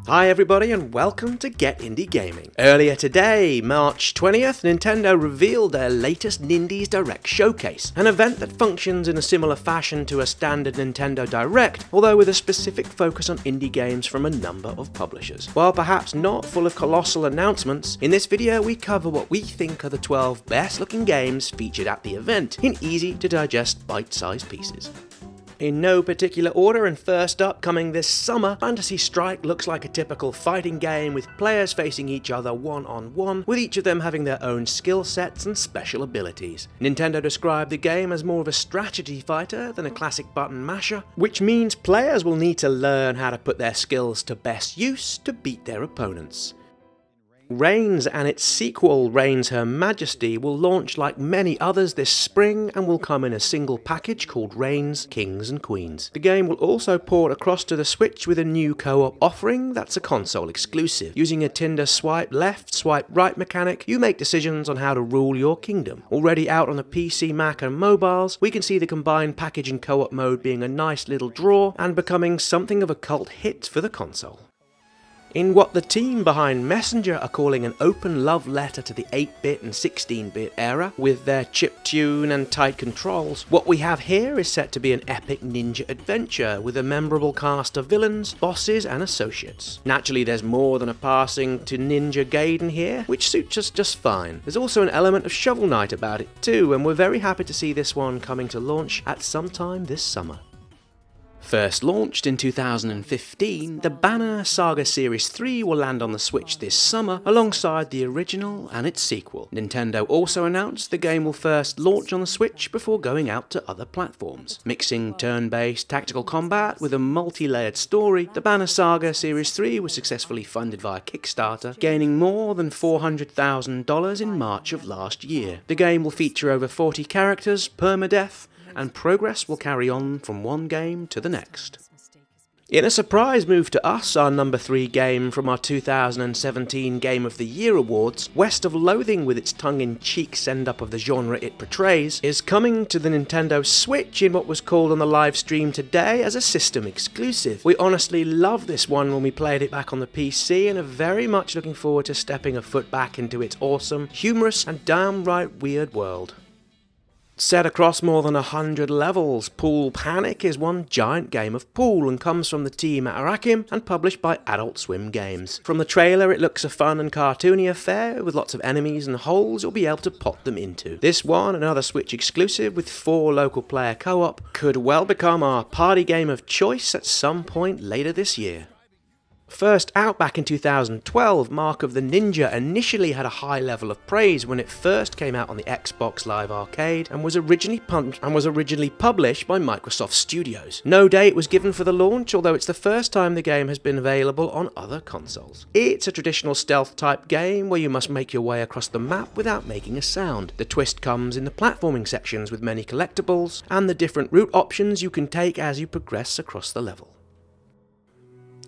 Hi everybody and welcome to Get Indie Gaming. Earlier today, March 20th, Nintendo revealed their latest Nindies Direct Showcase, an event that functions in a similar fashion to a standard Nintendo Direct, although with a specific focus on indie games from a number of publishers. While perhaps not full of colossal announcements, in this video we cover what we think are the 12 best looking games featured at the event in easy to digest bite-sized pieces. In no particular order, and first up, coming this summer, Fantasy Strike looks like a typical fighting game with players facing each other one-on-one, with each of them having their own skill sets and special abilities. Nintendo described the game as more of a strategy fighter than a classic button masher, which means players will need to learn how to put their skills to best use to beat their opponents. Reigns and its sequel, Reigns Her Majesty, will launch like many others this spring and will come in a single package called Reigns, Kings and Queens. The game will also port across to the Switch with a new co-op offering that's a console exclusive. Using a Tinder swipe left, swipe right mechanic, you make decisions on how to rule your kingdom. Already out on the PC, Mac and mobiles, we can see the combined package and co-op mode being a nice little draw and becoming something of a cult hit for the console. In what the team behind Messenger are calling an open love letter to the 8-bit and 16-bit era, with their chiptune and tight controls, what we have here is set to be an epic ninja adventure with a memorable cast of villains, bosses and associates. Naturally, there's more than a passing to Ninja Gaiden here, which suits us just fine. There's also an element of Shovel Knight about it too, and we're very happy to see this one coming to launch at some time this summer. First launched in 2015, the banner Saga Series 3 will land on the Switch this summer alongside the original and its sequel. Nintendo also announced the game will first launch on the Switch before going out to other platforms. Mixing turn-based tactical combat with a multi-layered story, the banner Saga Series 3 was successfully funded via Kickstarter, gaining more than $400,000 in March of last year. The game will feature over 40 characters, permadeath, and progress will carry on from one game to the next. In a surprise move to us, our number 3 game from our 2017 Game of the Year Awards, West of Loathing, with its tongue-in-cheek send-up of the genre it portrays, is coming to the Nintendo Switch in what was called on the live stream today as a system exclusive. We honestly loved this one when we played it back on the PC and are very much looking forward to stepping a foot back into its awesome, humorous and downright weird world. Set across more than 100 levels, Pool Panic is one giant game of pool and comes from the team at Arakim and published by Adult Swim Games. From the trailer it looks a fun and cartoony affair with lots of enemies and holes you'll be able to pop them into. This one, another Switch exclusive with 4 local player co-op, could well become our party game of choice at some point later this year. First out back in 2012, Mark of the Ninja initially had a high level of praise when it first came out on the Xbox Live Arcade and was originally published by Microsoft Studios. No date was given for the launch, although it's the first time the game has been available on other consoles. It's a traditional stealth type game where you must make your way across the map without making a sound. The twist comes in the platforming sections with many collectibles and the different route options you can take as you progress across the level.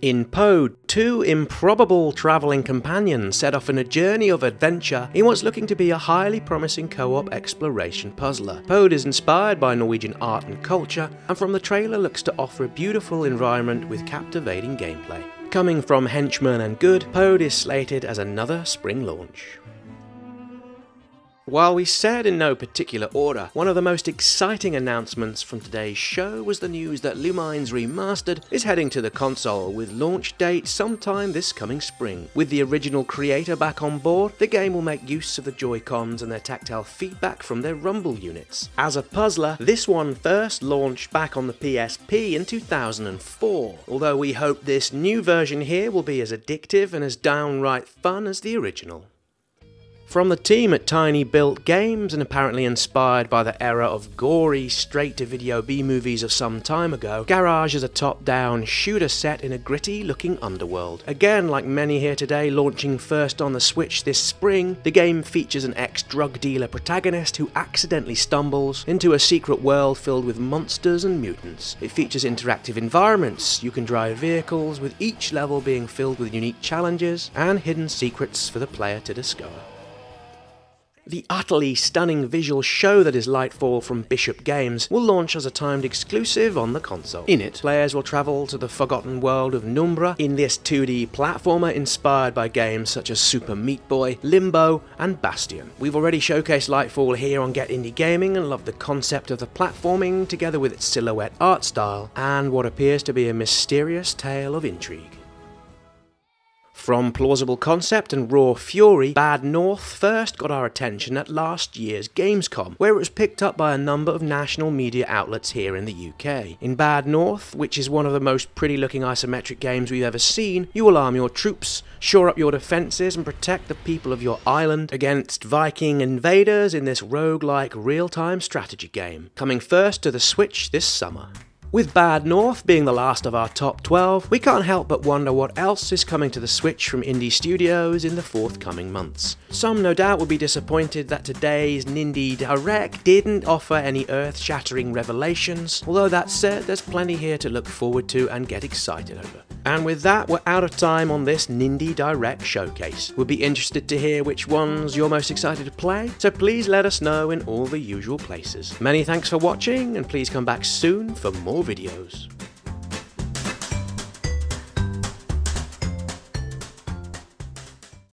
In Pode, 2 improbable travelling companions set off on a journey of adventure in what's looking to be a highly promising co-op exploration puzzler. Pode is inspired by Norwegian art and culture, and from the trailer looks to offer a beautiful environment with captivating gameplay. Coming from Henchmen and Good, Pode is slated as another spring launch. While we said in no particular order, one of the most exciting announcements from today's show was the news that Lumens Remastered is heading to the console with launch date sometime this coming spring. With the original creator back on board, the game will make use of the Joy-Cons and their tactile feedback from their rumble units. As a puzzler, this one first launched back on the PSP in 2004, although we hope this new version here will be as addictive and as downright fun as the original. From the team at Tiny Built Games, and apparently inspired by the era of gory, straight-to-video B-movies of some time ago, Garage is a top-down shooter set in a gritty-looking underworld. Again, like many here today, launching first on the Switch this spring, the game features an ex-drug dealer protagonist who accidentally stumbles into a secret world filled with monsters and mutants. It features interactive environments, you can drive vehicles, with each level being filled with unique challenges and hidden secrets for the player to discover. The utterly stunning visual show that is Lightfall from Bishop Games will launch as a timed exclusive on the console. In it, players will travel to the forgotten world of Numbra in this 2D platformer inspired by games such as Super Meat Boy, Limbo, and Bastion. We've already showcased Lightfall here on Get Indie Gaming and love the concept of the platforming together with its silhouette art style and what appears to be a mysterious tale of intrigue. From plausible concept and raw fury, Bad North first got our attention at last year's Gamescom, where it was picked up by a number of national media outlets here in the UK. In Bad North, which is one of the most pretty-looking isometric games we've ever seen, you will arm your troops, shore up your defences, and protect the people of your island against Viking invaders in this roguelike real-time strategy game, coming first to the Switch this summer. With Bad North being the last of our top 12, we can't help but wonder what else is coming to the Switch from indie studios in the forthcoming months. Some no doubt will be disappointed that today's Nindie Direct didn't offer any earth-shattering revelations, although that said, there's plenty here to look forward to and get excited over. And with that, we're out of time on this Nindie Direct showcase. We'll be interested to hear which ones you're most excited to play, so please let us know in all the usual places. Many thanks for watching, and please come back soon for more videos.